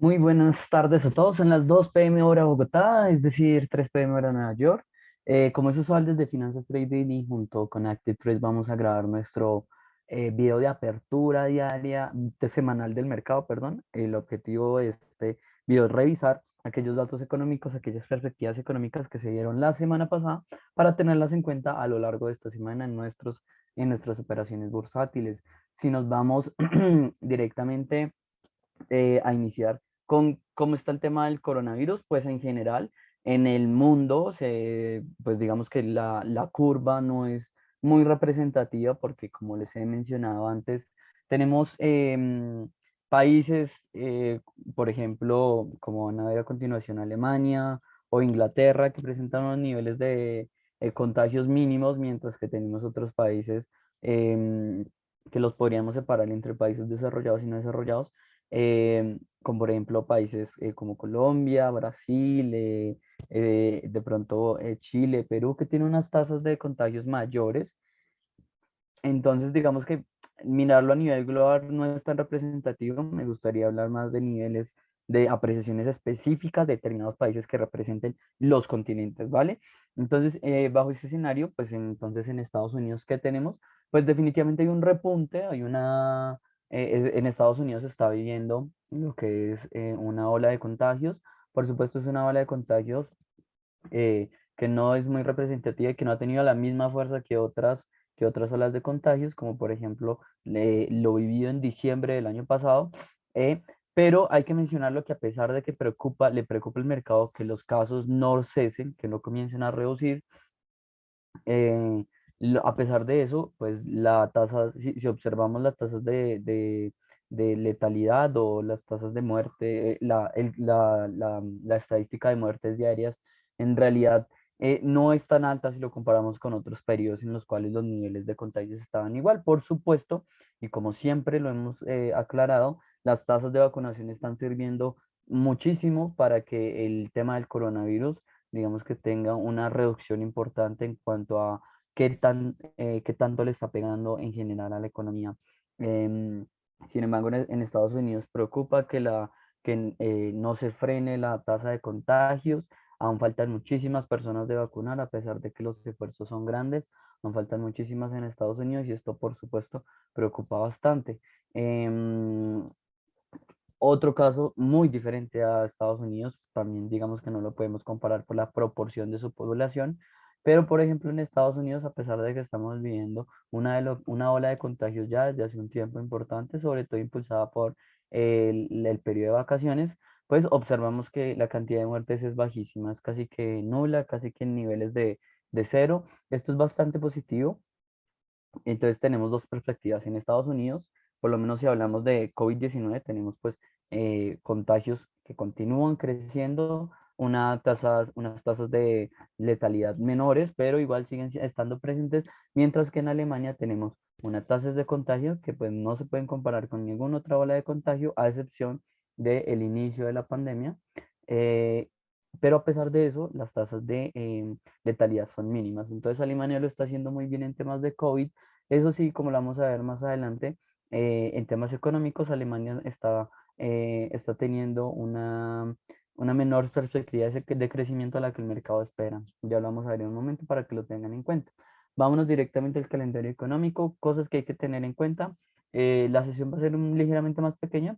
Muy buenas tardes a todos. Son las 2 p.m. hora Bogotá, es decir, 3 p.m. hora Nueva York. Como es usual desde Finanzas Trading y junto con Active Trades vamos a grabar nuestro video de apertura diaria, semanal del mercado, perdón. El objetivo de este video es revisar aquellos datos económicos, aquellas perspectivas económicas que se dieron la semana pasada para tenerlas en cuenta a lo largo de esta semana en nuestras operaciones bursátiles. Si nos vamos directamente a iniciar con cómo está el tema del coronavirus, pues en general en el mundo, pues digamos que la curva no es muy representativa porque como les he mencionado antes, tenemos países, por ejemplo, como van a ver a continuación Alemania o Inglaterra, que presentan unos niveles de contagios mínimos, mientras que tenemos otros países que los podríamos separar entre países desarrollados y no desarrollados, como por ejemplo países como Colombia, Brasil, de pronto Chile, Perú, que tienen unas tasas de contagios mayores. Entonces, digamos que mirarlo a nivel global no es tan representativo. Me gustaría hablar más de niveles de apreciaciones específicas de determinados países que representen los continentes, ¿vale? Entonces, bajo ese escenario, pues entonces en Estados Unidos, ¿qué tenemos? Pues definitivamente hay un repunte, en Estados Unidos se está viviendo lo que es una ola de contagios. Por supuesto, es una ola de contagios que no es muy representativa y que no ha tenido la misma fuerza que otras olas de contagios, como por ejemplo lo vivido en diciembre del año pasado. eh, pero hay que mencionarlo que a pesar de que le preocupa el mercado que los casos no cesen, que no comiencen a reducir, eh, a pesar de eso, pues la tasa, si observamos las tasas de letalidad o las tasas de muerte, la estadística de muertes diarias, en realidad no es tan alta si lo comparamos con otros periodos en los cuales los niveles de contagios estaban igual. Por supuesto, y como siempre lo hemos aclarado, las tasas de vacunación están sirviendo muchísimo para que el tema del coronavirus, digamos que tenga una reducción importante en cuanto a qué tanto le está pegando en general a la economía. Em, Sin embargo, en Estados Unidos preocupa que no se frene la tasa de contagios. Aún faltan muchísimas personas de vacunar, a pesar de que los esfuerzos son grandes. Aún faltan muchísimas en Estados Unidos y esto, por supuesto, preocupa bastante. Em, Otro caso muy diferente a Estados Unidos, también digamos que no lo podemos comparar por la proporción de su población, pero por ejemplo en Estados Unidos, a pesar de que estamos viviendo una ola de contagios ya desde hace un tiempo importante, sobre todo impulsada por el periodo de vacaciones, pues observamos que la cantidad de muertes es bajísima, es casi que nula, casi que en niveles de cero. Esto es bastante positivo. Entonces tenemos dos perspectivas. En Estados Unidos, por lo menos si hablamos de COVID-19, tenemos pues contagios que continúan creciendo, unas tasas de letalidad menores, pero igual siguen estando presentes, mientras que en Alemania tenemos unas tasas de contagio que pues no se pueden comparar con ninguna otra ola de contagio, a excepción del inicio de la pandemia. eh, pero a pesar de eso, las tasas de letalidad son mínimas. Entonces Alemania lo está haciendo muy bien en temas de COVID. Eso sí, como lo vamos a ver más adelante, en temas económicos, Alemania está teniendo una menor perspectiva de crecimiento a la que el mercado espera. Ya lo vamos a ver en un momento para que lo tengan en cuenta. Vámonos directamente al calendario económico, cosas que hay que tener en cuenta. La sesión va a ser ligeramente más pequeña,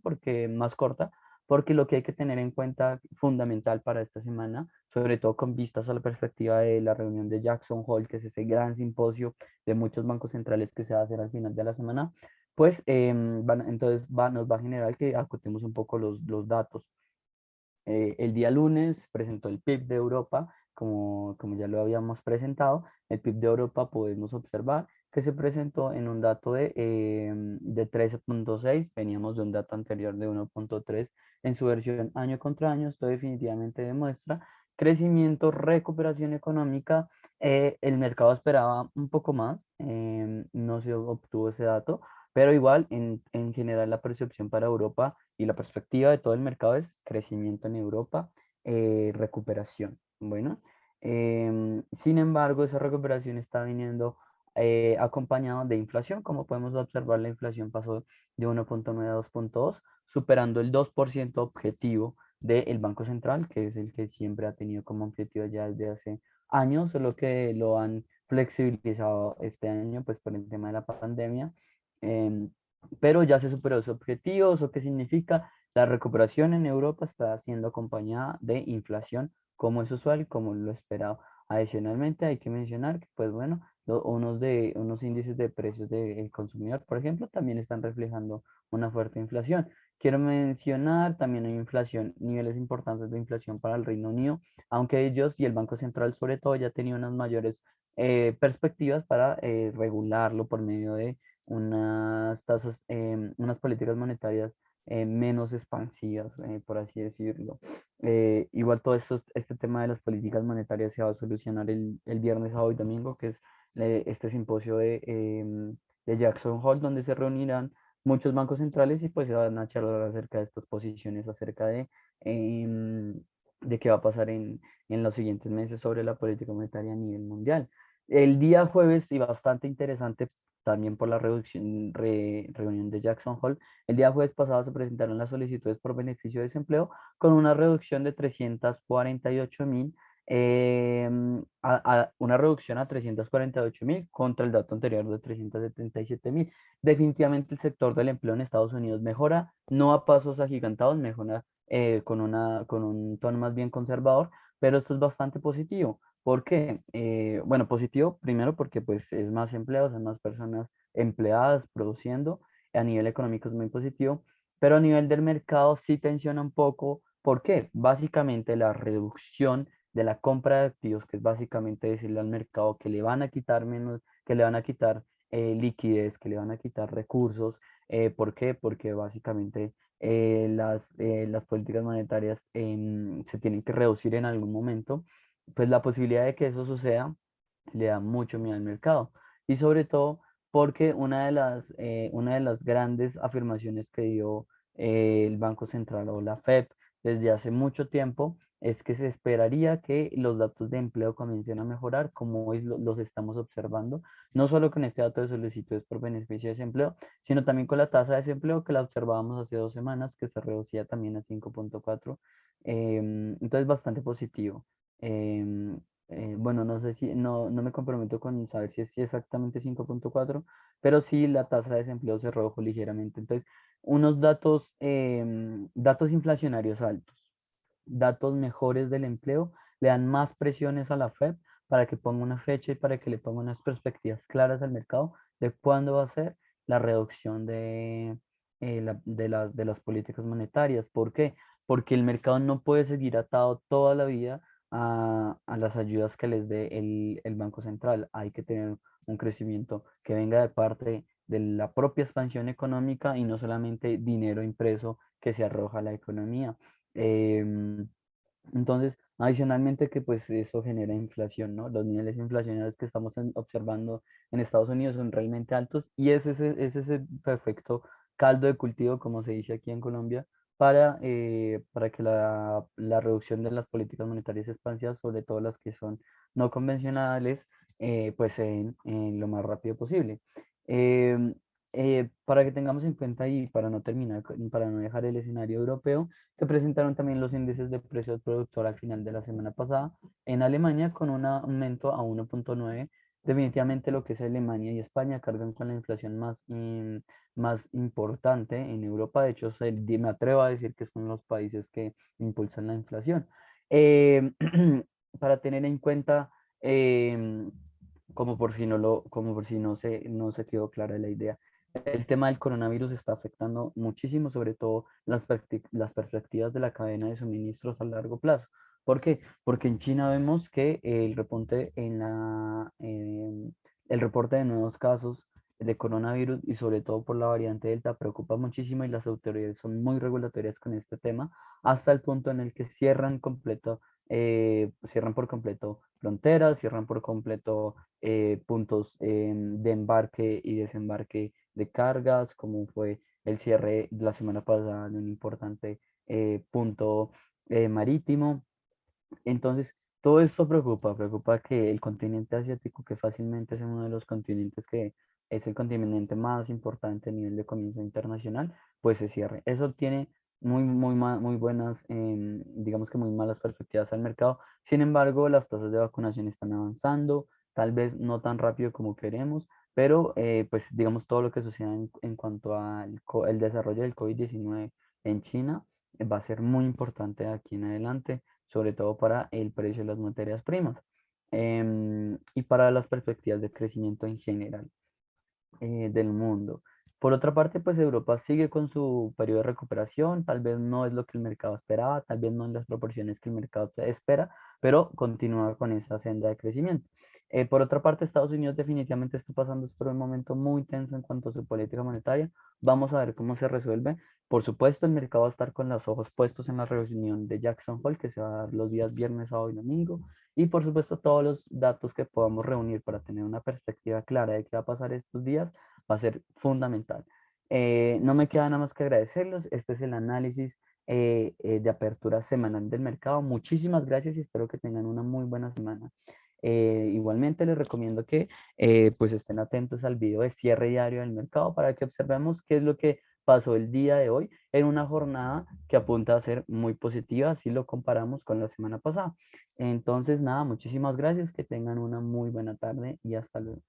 más corta, porque lo que hay que tener en cuenta fundamental para esta semana, sobre todo con vistas a la perspectiva de la reunión de Jackson Hole, que es ese gran simposio de muchos bancos centrales que se va a hacer al final de la semana, pues entonces nos va a generar que acotemos un poco los datos. El día lunes presentó el PIB de Europa, como ya lo habíamos presentado. El PIB de Europa podemos observar que se presentó en un dato de 13,6. Veníamos de un dato anterior de 1,3 en su versión año contra año. Esto definitivamente demuestra crecimiento, recuperación económica. El mercado esperaba un poco más, no se obtuvo ese dato, pero igual en general la percepción para Europa y la perspectiva de todo el mercado es crecimiento en Europa, recuperación. Bueno, sin embargo, esa recuperación está viniendo acompañado de inflación. Como podemos observar, la inflación pasó de 1,9 a 2,2, superando el 2% objetivo del Banco Central, que es el que siempre ha tenido como objetivo ya desde hace años, solo que lo han flexibilizado este año pues por el tema de la pandemia. Em, pero ya se superó ese objetivo. ¿Eso qué significa? La recuperación en Europa está siendo acompañada de inflación, como es usual, como lo esperado. Adicionalmente, hay que mencionar que, pues bueno, unos índices de precios del consumidor, por ejemplo, también están reflejando una fuerte inflación. Quiero mencionar, también hay inflación, niveles importantes de inflación para el Reino Unido, aunque ellos y el Banco Central sobre todo ya tenían unas mayores perspectivas para regularlo por medio de unas tasas, unas políticas monetarias menos expansivas, por así decirlo. Igual todo esto, este tema de las políticas monetarias se va a solucionar el viernes, sábado y domingo, que es este simposio de Jackson Hole, donde se reunirán muchos bancos centrales y pues se van a charlar acerca de estas posiciones, acerca de qué va a pasar en los siguientes meses sobre la política monetaria a nivel mundial. El día jueves, y bastante interesante también por la reunión de Jackson Hole, el día jueves pasado se presentaron las solicitudes por beneficio de desempleo con una reducción de 348.000, una reducción a 348.000 contra el dato anterior de 377.000. Definitivamente el sector del empleo en Estados Unidos mejora, no a pasos agigantados, mejora con un tono más bien conservador, pero esto es bastante positivo. ¿Por qué? Bueno, positivo primero porque pues es más empleados, son más personas empleadas produciendo, a nivel económico es muy positivo, pero a nivel del mercado sí tensiona un poco. ¿Por qué? Básicamente la reducción de la compra de activos, que es básicamente decirle al mercado que le van a quitar menos, que le van a quitar liquidez, que le van a quitar recursos. ¿Por qué? Porque básicamente las políticas monetarias se tienen que reducir en algún momento. Pues la posibilidad de que eso suceda le da mucho miedo al mercado. Y sobre todo porque una de las grandes afirmaciones que dio el Banco Central o la FED desde hace mucho tiempo es que se esperaría que los datos de empleo comiencen a mejorar, como hoy los estamos observando, no solo con este dato de solicitudes por beneficio de desempleo, sino también con la tasa de desempleo que la observábamos hace 2 semanas, que se reducía también a 5,4. Entonces, bastante positivo. Em, bueno, no sé si, no me comprometo con saber si es exactamente 5,4, pero sí la tasa de desempleo se redujo ligeramente. Entonces, unos datos inflacionarios altos, datos mejores del empleo, le dan más presiones a la Fed para que ponga una fecha y para que le ponga unas perspectivas claras al mercado de cuándo va a ser la reducción de las políticas monetarias. ¿Por qué? Porque el mercado no puede seguir atado toda la vida a las ayudas que les dé el Banco Central. Hay que tener un crecimiento que venga de parte de la propia expansión económica y no solamente dinero impreso que se arroja a la economía. Em, entonces, adicionalmente que pues eso genera inflación, ¿no? Los niveles inflacionarios que estamos observando en Estados Unidos son realmente altos y ese es el perfecto caldo de cultivo, como se dice aquí en Colombia, para que la reducción de las políticas monetarias expansivas, sobre todo las que son no convencionales, pues en lo más rápido posible. Em, para que tengamos en cuenta y para no terminar, para no dejar el escenario europeo, se presentaron también los índices de precios al productor al final de la semana pasada en Alemania con un aumento a 1,9. Definitivamente lo que es Alemania y España cargan con la inflación más importante en Europa. De hecho, me atrevo a decir que son los países que impulsan la inflación. Eh, para tener en cuenta, em, como por si no se quedó clara la idea, el tema del coronavirus está afectando muchísimo, sobre todo las perspectivas de la cadena de suministros a largo plazo. ¿Por qué? Porque en China vemos que el reporte de nuevos casos de coronavirus y sobre todo por la variante Delta preocupa muchísimo y las autoridades son muy regulatorias con este tema hasta el punto en el que cierran por completo fronteras, cierran por completo puntos de embarque y desembarque de cargas, como fue el cierre la semana pasada de un importante punto marítimo. Entonces, todo esto preocupa que el continente asiático, que fácilmente es uno de los continentes que es el continente más importante a nivel de comercio internacional, pues se cierre. Eso tiene muy buenas, digamos que muy malas perspectivas al mercado. Sin embargo, las tasas de vacunación están avanzando, tal vez no tan rápido como queremos, pero pues digamos todo lo que suceda en cuanto al el desarrollo del COVID-19 en China va a ser muy importante de aquí en adelante, sobre todo para el precio de las materias primas, y para las perspectivas de crecimiento en general del mundo. Por otra parte, pues Europa sigue con su periodo de recuperación, tal vez no es lo que el mercado esperaba, tal vez no en las proporciones que el mercado espera, pero continúa con esa senda de crecimiento. Por otra parte, Estados Unidos definitivamente está pasando por un momento muy tenso en cuanto a su política monetaria. Vamos a ver cómo se resuelve. Por supuesto, el mercado va a estar con los ojos puestos en la reunión de Jackson Hole, que se va a dar los días viernes, sábado y domingo. Y por supuesto, todos los datos que podamos reunir para tener una perspectiva clara de qué va a pasar estos días va a ser fundamental. No me queda nada más que agradecerlos. Este es el análisis de apertura semanal del mercado. Muchísimas gracias y espero que tengan una muy buena semana. Igualmente les recomiendo que pues estén atentos al video de cierre diario del mercado para que observemos qué es lo que pasó el día de hoy en una jornada que apunta a ser muy positiva si lo comparamos con la semana pasada. Entonces, nada, muchísimas gracias, que tengan una muy buena tarde y hasta luego.